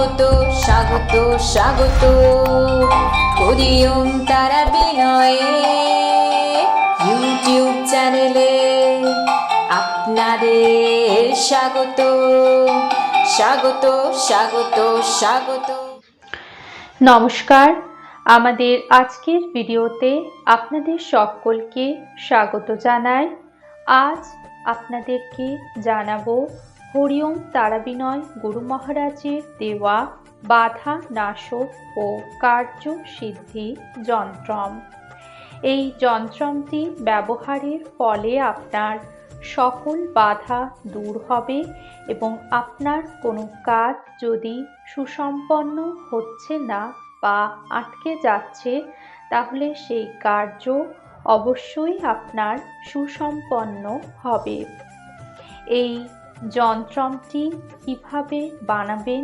স্বাগত স্বাগত স্বাগত হরিওম তারা বিনয়ে ইউটিউব চ্যানেলে আপনাদের স্বাগত স্বাগত স্বাগত স্বাগত। নমস্কার, আমাদের আজকের ভিডিওতে আপনাদের সকলকে স্বাগত জানাই। আজ আপনাদেরকে জানাবো হরিওম তারাবিনয় গুরু মহারাজের দেওয়া বাধা নাশক ও কার্য সিদ্ধি যন্ত্রম। এই যন্ত্রটি ব্যবহারের ফলে আপনার সকল বাধা দূর হবে এবং আপনার কোনো কাজ যদি সুসম্পন্ন হচ্ছে না বা আটকে যাচ্ছে, তাহলে সেই কার্য অবশ্যই আপনার সুসম্পন্ন হবে। এই যন্ত্রটি কিভাবে বানাবেন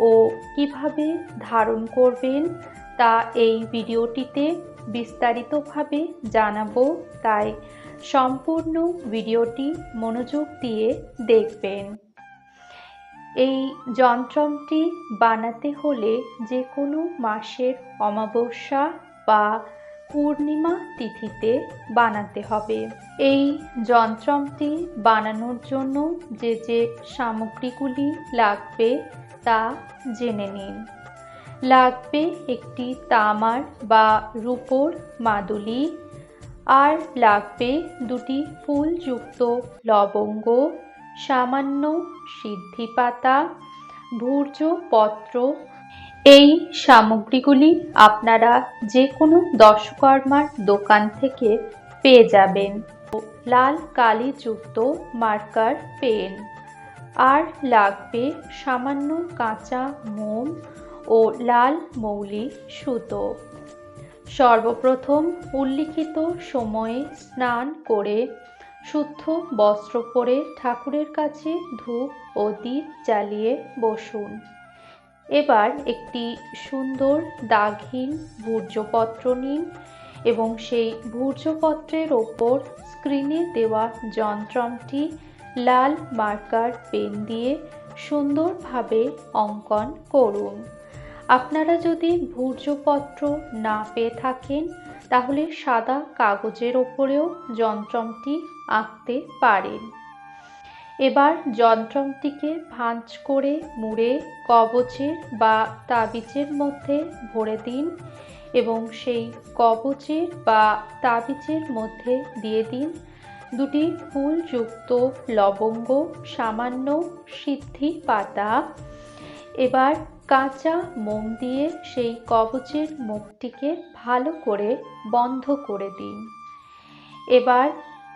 ও কিভাবে ধারণ করবেন তা এই ভিডিওটিতে বিস্তারিতভাবে জানাবো, তাই সম্পূর্ণ ভিডিওটি মনোযোগ দিয়ে দেখবেন। এই যন্ত্রটি বানাতে হলে যে কোনো মাসের অমাবস্যা বা পূর্ণিমা তিথিতে বানাতে হবে। এই যন্ত্রটি বানানোর জন্য যে যে সামগ্রীগুলি লাগবে তা জেনে নিন। লাগবে একটি তামার বা রূপোর মাদুলি, আর লাগবে দুটি ফুলযুক্ত লবঙ্গ, সামান্য সিদ্ধি পাতা, ভূর্জপত্র। এই সামগ্রীগুলি আপনারা যে কোনো দশকর্মার দোকান থেকে পেয়ে যাবেন। লাল কালিযুক্ত মার্কার পেন, আর লাগবে সামান্য কাঁচা মোম ও লাল মৌলি সুতো। সর্বপ্রথম উল্লিখিত সময়ে স্নান করে শুদ্ধ বস্ত্র পরে ঠাকুরের কাছে ধূপ ও দীপ জ্বালিয়ে বসুন। এবার একটি সুন্দর দাগহীন ভূর্জপত্র নিন এবং সেই ভূর্জপত্রের ওপর স্ক্রিনে দেওয়া যন্ত্রটি লাল মার্কার পেন দিয়ে সুন্দরভাবে অঙ্কন করুন। আপনারা যদি ভূর্জপত্র না পেয়ে থাকেন, তাহলে সাদা কাগজের ওপরেও যন্ত্রটি আঁকতে পারেন। এবার যন্ত্রটিকে ভাঁজ করে মুড়ে কবচের বা তাবিজের মধ্যে ভরে দিন এবং সেই কবচের বা তাবিজের মধ্যে দিয়ে দিন দুটি ফুলযুক্ত লবঙ্গ, সামান্য সিদ্ধি পাতা। এবার কাঁচা মোম দিয়ে সেই কবচের মুখটিকে ভালো করে বন্ধ করে দিন। এবার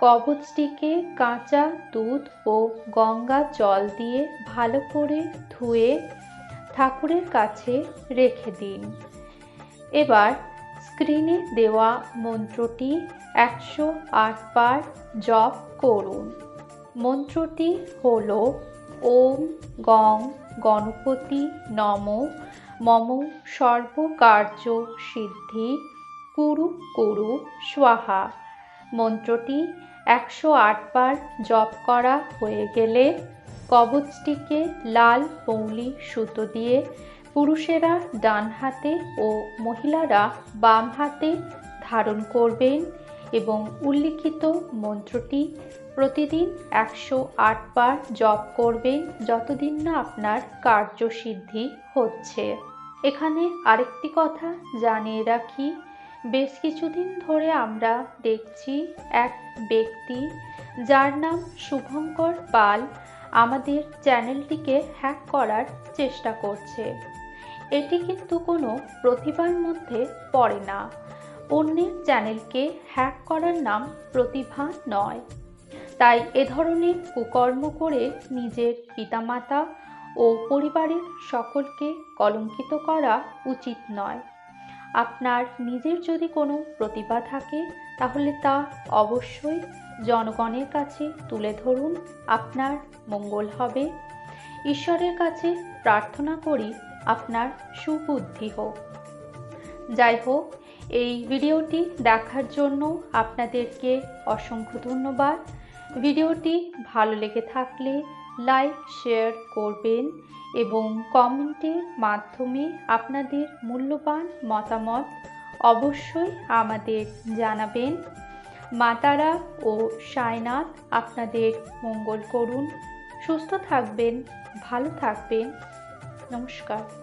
কবচটিকে কাঁচা দুধ ও গঙ্গা জল দিয়ে ভালো করে ধুয়ে ঠাকুরের কাছে রেখে দিন। এবার স্ক্রিনে দেওয়া মন্ত্রটি 108 বার জপ করুন। মন্ত্রটি হল ওম গং গণপতি নমো মম সর্বকার্য সিদ্ধি কুরু কুরু স্বাহা। মন্ত্রটি 108 বার জপ করা হয়ে গেলে কবচটিকে লাল মৌলি সুতো দিয়ে পুরুষেরা ডান হাতে ও মহিলারা বাম হাতে ধারণ করবেন এবং উল্লিখিত মন্ত্রটি প্রতিদিন 108 বার জপ করবেন, যতদিন না আপনার কার্যসিদ্ধি হচ্ছে। এখানে আরেকটি কথা জানিয়ে রাখি, বেশ কিছুদিন ধরে আমরা দেখছি এক ব্যক্তি যার নাম শুভঙ্কর পাল আমাদের চ্যানেলটিকে হ্যাক করার চেষ্টা করছে। এটি কিন্তু কোনো প্রতিভার মধ্যে পড়ে না। অন্যের চ্যানেলকে হ্যাক করার নাম প্রতিভা নয়। তাই এ ধরনের কুকর্ম করে নিজের পিতামাতা ও পরিবারের সকলকে কলঙ্কিত করা উচিত নয়। আপনার নিজের যদি কোনো প্রতিভা থাকে, তাহলে তা অবশ্যই জনগণের কাছে তুলে ধরুন, আপনার মঙ্গল হবে। ঈশ্বরের কাছে প্রার্থনা করি আপনার সুবুদ্ধি হোক। যাই হোক, এই ভিডিওটি দেখার জন্য আপনাদেরকে অসংখ্য ধন্যবাদ। ভিডিওটি ভালো লেগে থাকলে লাইক শেয়ার করবেন এবং কমেন্টের মাধ্যমে আপনাদের মূল্যবান মতামত অবশ্যই আমাদের জানাবেন। মা তারা ও সাইনাথ আপনাদের মঙ্গল করুন। সুস্থ থাকবেন, ভালো থাকবেন। নমস্কার।